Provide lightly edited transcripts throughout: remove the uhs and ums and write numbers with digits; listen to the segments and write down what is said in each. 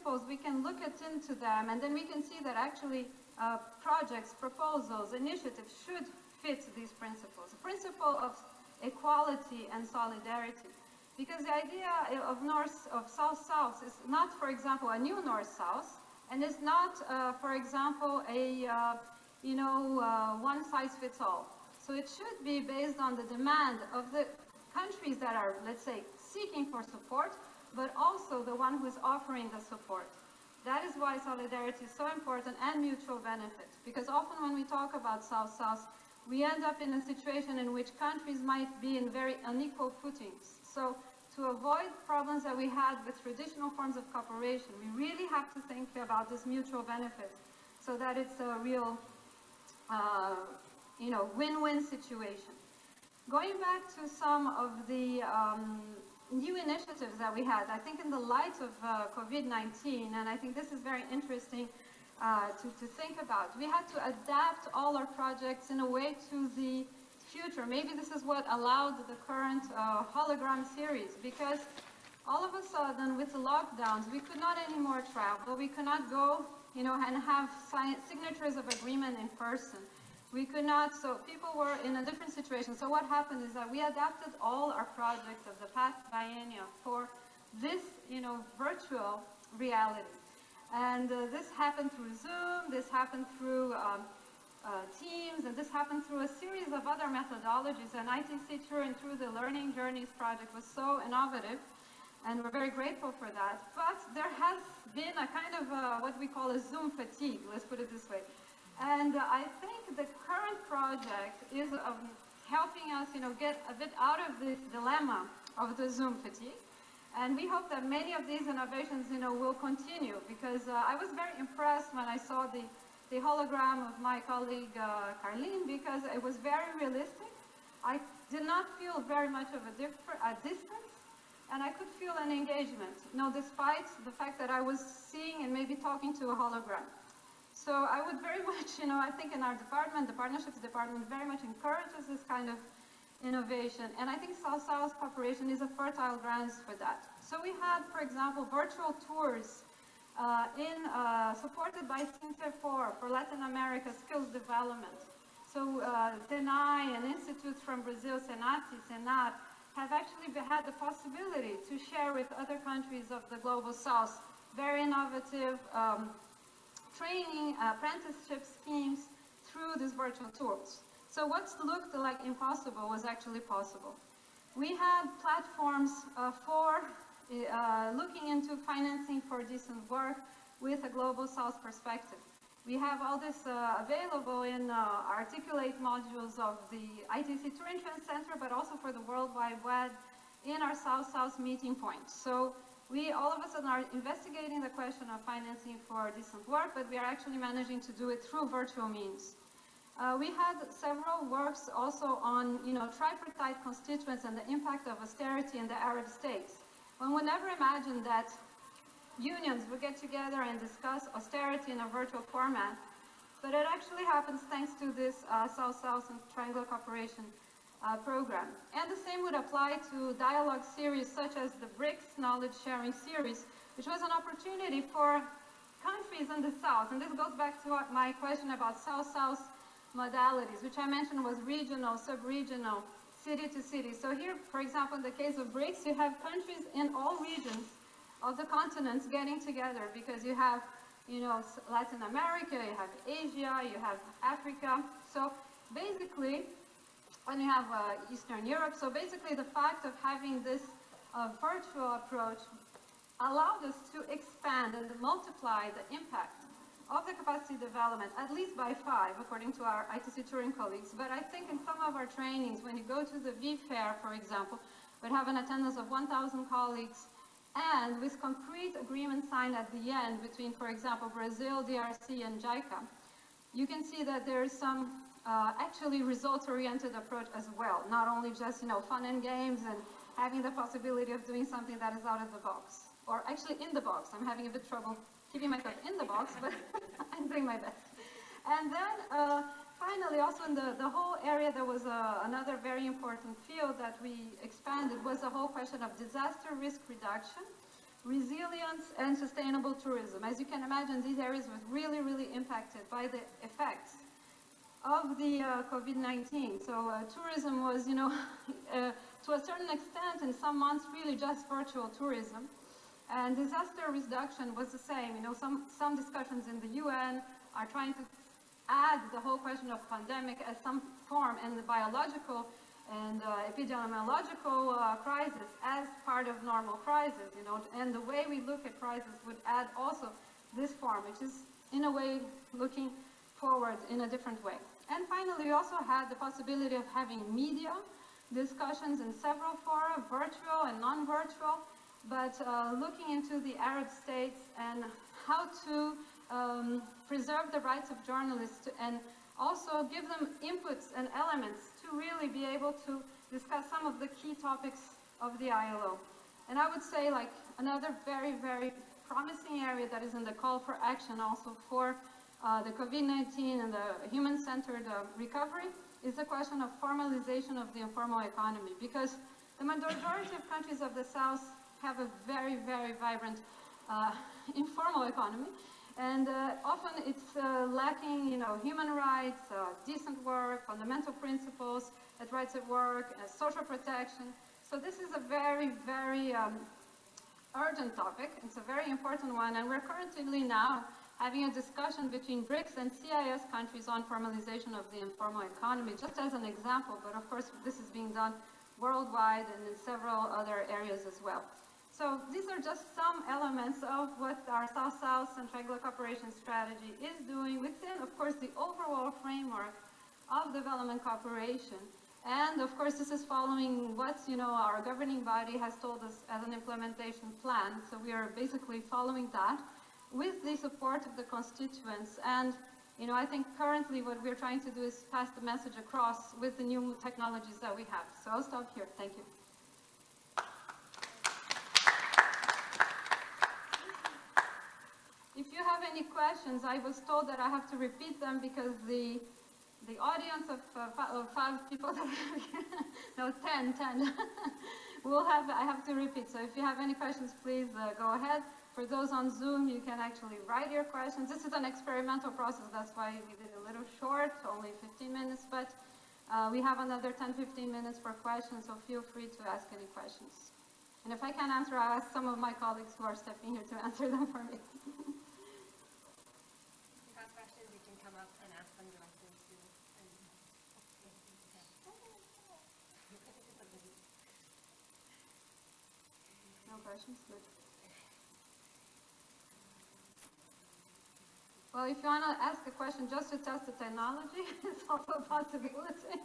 principles, we can look into them, and then we can see that actually projects, proposals, initiatives should fit these principles. The principle of equality and solidarity. Because the idea of South-South is not, for example, a new North-South, and it's not, for example, a one-size-fits-all. So it should be based on the demand of the countries that are, let's say, seeking for support, but also the one who is offering the support. That is why solidarity is so important, and mutual benefit. Because often when we talk about South-South, we end up in a situation in which countries might be in very unequal footings. So to avoid problems that we had with traditional forms of cooperation, we really have to think about this mutual benefit so that it's a real win-win situation. Going back to some of the new initiatives that we had, I think in the light of COVID-19, and I think this is very interesting to think about, we had to adapt all our projects in a way to the future. Maybe this is what allowed the current hologram series, because all of a sudden with the lockdowns, we could not anymore travel, we could not go and have signatures of agreement in person. We could not, so people were in a different situation. So what happened is that we adapted all our projects of the past biennium for this, virtual reality. And this happened through Zoom, this happened through Teams, and this happened through a series of other methodologies. And ITC through the Learning Journeys project was so innovative, and we're very grateful for that. But there has been a kind of what we call a Zoom fatigue, let's put it this way. And I think the current project is helping us, get a bit out of this dilemma of the Zoom fatigue. And we hope that many of these innovations, will continue, because I was very impressed when I saw the hologram of my colleague Carleen, because it was very realistic. I did not feel very much of a distance, and I could feel an engagement, despite the fact that I was seeing and maybe talking to a hologram. So I would very much, I think in our department, the partnerships department very much encourages this kind of innovation. And I think South-South cooperation is a fertile ground for that. So we had, for example, virtual tours supported by SINCEFOR for Latin America skills development. So TENAI and institutes from Brazil, SENATI, SENAT, have actually had the possibility to share with other countries of the Global South very innovative training, apprenticeship schemes through these virtual tours. So what looked like impossible was actually possible. We had platforms for looking into financing for decent work with a Global South perspective. We have all this available in Articulate modules of the ITC Turing Trend Center, but also for the World Wide Web in our South-South meeting points. So we all of a sudden are investigating the question of financing for decent work, but we are actually managing to do it through virtual means. We had several works also on, tripartite constituents and the impact of austerity in the Arab states. One would never imagine that unions would get together and discuss austerity in a virtual format, but it actually happens thanks to this South-South and Triangle Cooperation program. And the same would apply to dialogue series such as the BRICS Knowledge Sharing Series, which was an opportunity for countries in the South. And this goes back to my question about South-South modalities, which I mentioned was regional, sub-regional, city to city. So here, for example, in the case of BRICS, you have countries in all regions of the continents getting together, because you have, Latin America, you have Asia, you have Africa. So basically, and you have Eastern Europe. So basically the fact of having this virtual approach allowed us to expand and multiply the impact of the capacity development, at least by 5, according to our ITC Turing colleagues. But I think in some of our trainings, when you go to the V-Fair, for example, we have an attendance of 1,000 colleagues, and with concrete agreements signed at the end between, for example, Brazil, DRC, and JICA, you can see that there is some actually results-oriented approach as well, not only just, fun and games and having the possibility of doing something that is out of the box, or actually in the box. I'm having a bit trouble keeping myself in the box, but I'm doing my best. And then finally, also in the whole area, there was another very important field that we expanded, was the whole question of disaster risk reduction. resilience, and sustainable tourism. As you can imagine, these areas were really, really impacted by the effects of the COVID-19. So tourism was, you know, to a certain extent, in some months, really just virtual tourism. And disaster reduction was the same. You know, some discussions in the UN are trying to add the whole question of pandemic as some form in the biological and epidemiological crisis as part of normal crisis, you know, and the way we look at crisis would add also this form, which is in a way looking forward in a different way. And finally, we also had the possibility of having media discussions in several fora, virtual and non-virtual, but looking into the Arab states and how to preserve the rights of journalists and also give them inputs and elements to really be able to discuss some of the key topics of the ILO. And I would say, like, another very, very promising area that is in the call for action also for the COVID-19 and the human-centered recovery is the question of formalization of the informal economy, because the majority of countries of the South have a very, very vibrant informal economy. And often it's lacking, you know, human rights, decent work, fundamental principles, rights at work, social protection. So this is a very, very urgent topic. It's a very important one, and we're currently now having a discussion between BRICS and CIS countries on formalization of the informal economy, just as an example. But of course, this is being done worldwide and in several other areas as well. So these are just some elements of what our South-South and triangular cooperation strategy is doing within, of course, the overall framework of development cooperation. And of course, this is following what, you know, our governing body has told us as an implementation plan. So we are basically following that with the support of the constituents. And, you know, I think currently what we're trying to do is pass the message across with the new technologies that we have. So I'll stop here. Thank you. If you have any questions, I was told that I have to repeat them because the audience of 5 people, no, 10, I have to repeat. So if you have any questions, please go ahead. For those on Zoom, you can actually write your questions. This is an experimental process, that's why we did a little short, only 15 minutes, but we have another 10-15 minutes for questions, so feel free to ask any questions. And if I can't answer, I'll ask some of my colleagues who are stepping here to answer them for me. Questions? Good. Well, if you want to ask a question just to test the technology, it's also a possibility.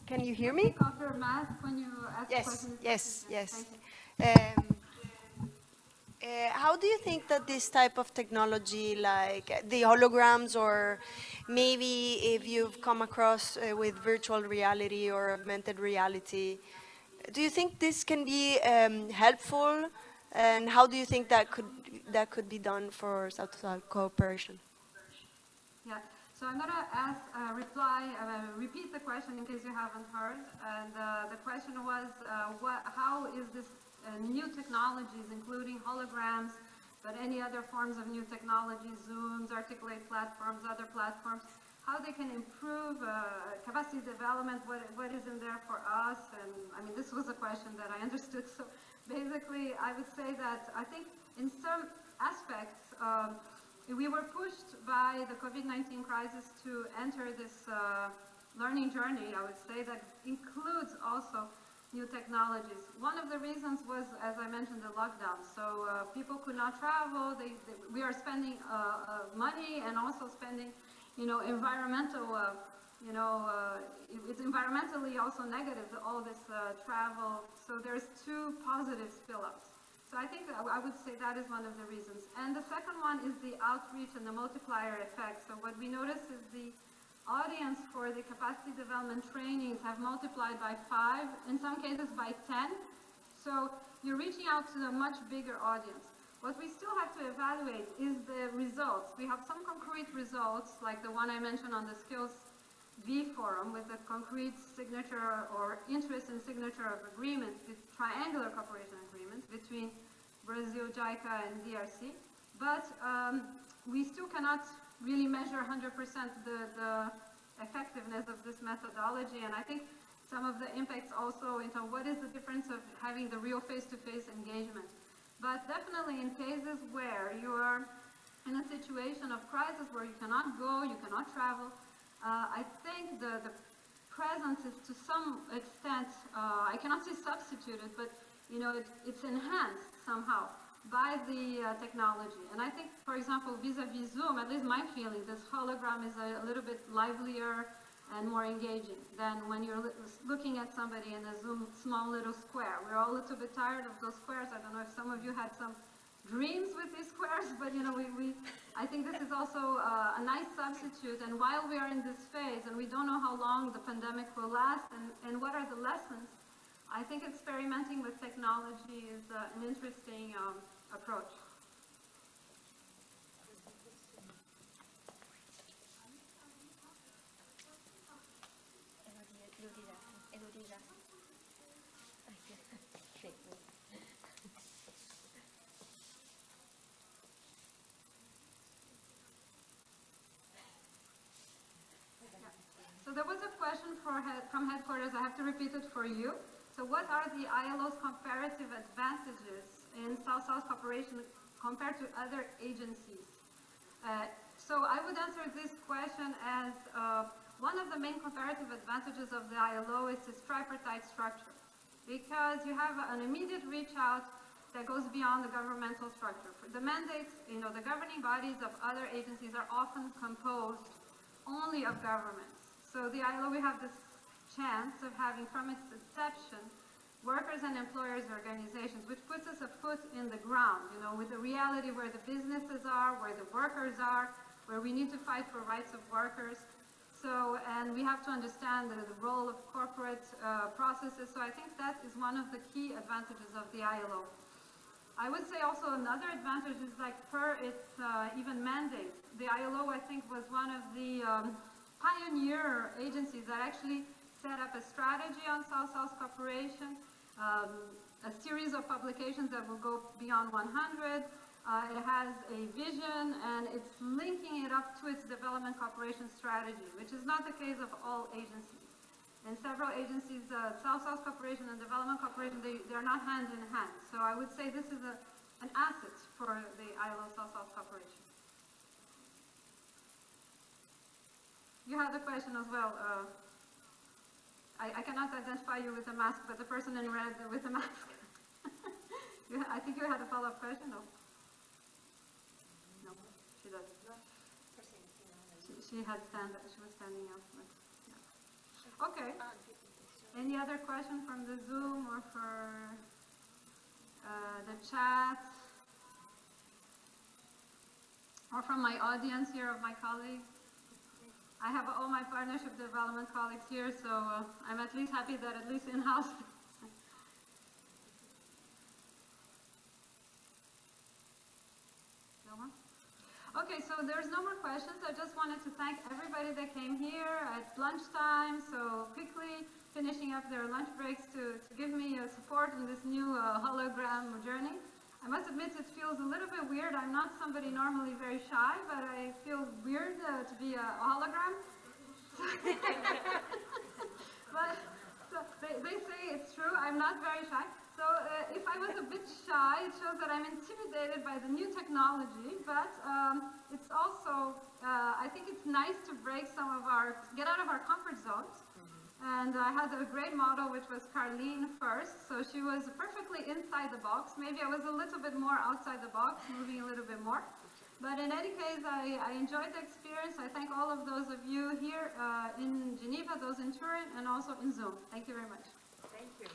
Can you hear me? Take off your mask when you ask questions. Yes. How do you think that this type of technology, like the holograms, or maybe if you've come across with virtual reality or augmented reality, do you think this can be helpful? And how do you think that could be done for South-South cooperation? Yeah. So I'm going to repeat the question in case you haven't heard. And the question was, how is this new technologies, including holograms, but any other forms of new technologies, Zooms, Articulate platforms, other platforms, how they can improve capacity development, what is in there for us? And I mean, this was a question that I understood. So basically, I would say that I think in some aspects, we were pushed by the COVID-19 crisis to enter this learning journey, I would say, that includes also new technologies. One of the reasons was, as I mentioned, the lockdown. So people could not travel. We are spending money and also spending, you know, environmental, it's environmentally also negative, all this travel. So there's 2 positive spill-ups. So I think I would say that is one of the reasons. And the second one is the outreach and the multiplier effect. So what we notice is the audience for the capacity development trainings have multiplied by 5, in some cases by 10. So you're reaching out to a much bigger audience. What we still have to evaluate is the results. We have some concrete results, like the one I mentioned on the Skills V forum with a concrete signature or interest in signature of agreements, the triangular cooperation agreements between Brazil, JICA, and DRC. But we still cannot really measure 100% the effectiveness of this methodology, and I think some of the impacts also into what is the difference of having the real face-to-face engagement. But definitely in cases where you are in a situation of crisis where you cannot go, you cannot travel, I think the presence is to some extent, I cannot say substituted, but you know, it's enhanced somehow by the technology. And I think, for example, vis-a-vis Zoom, at least my feeling, this hologram is a little bit livelier and more engaging than when you're looking at somebody in a Zoom small little square. We're all a little bit tired of those squares. I don't know if some of you had some dreams with these squares, but you know, I think this is also a nice substitute. And while we are in this phase and we don't know how long the pandemic will last and what are the lessons, I think experimenting with technology is an interesting approach. So there was a question from headquarters, I have to repeat it for you. So what are the ILO's comparative advantages in South-South cooperation compared to other agencies? So I would answer this question as one of the main comparative advantages of the ILO is its tripartite structure, because you have an immediate reach out that goes beyond the governmental structure. For the mandates, you know, the governing bodies of other agencies are often composed only of governments. So the ILO, we have this chance of having from its inception workers and employers organizations, which puts us a foot in the ground, you know, with the reality where the businesses are, where the workers are, where we need to fight for rights of workers. So, and we have to understand the role of corporate processes. So I think that is one of the key advantages of the ILO. I would say also another advantage is like per its even mandate. The ILO, I think, was one of the pioneer agencies that actually set up a strategy on South-South cooperation, a series of publications that will go beyond 100. It has a vision, and it's linking it up to its development cooperation strategy, which is not the case of all agencies. In several agencies, South-South cooperation and development cooperation, they're not hand in hand. So I would say this is an asset for the ILO South-South cooperation. You had a question as well. I cannot identify you with a mask, but the person in red with a mask. I think you had a follow-up question? No? No, she doesn't. She was standing up. But, yeah. Okay. Any other question from the Zoom or for the chat? Or from my audience here of my colleagues? I have all my partnership development colleagues here, so I'm at least happy that at least in-house. No more? Okay, so there's no more questions. I just wanted to thank everybody that came here at lunchtime, so quickly finishing up their lunch breaks to give me support in this new hologram journey. I must admit it feels a little bit weird. I'm not somebody normally very shy, but I feel weird to be a hologram. But so they say it's true. I'm not very shy. So if I was a bit shy, it shows that I'm intimidated by the new technology. But it's also, I think it's nice to break get out of our comfort zones. And I had a great model, which was Carlene first. So she was perfectly inside the box. Maybe I was a little bit more outside the box, moving a little bit more. But in any case, I enjoyed the experience. I thank all of those of you here in Geneva, those in Turin, and also in Zoom. Thank you very much. Thank you.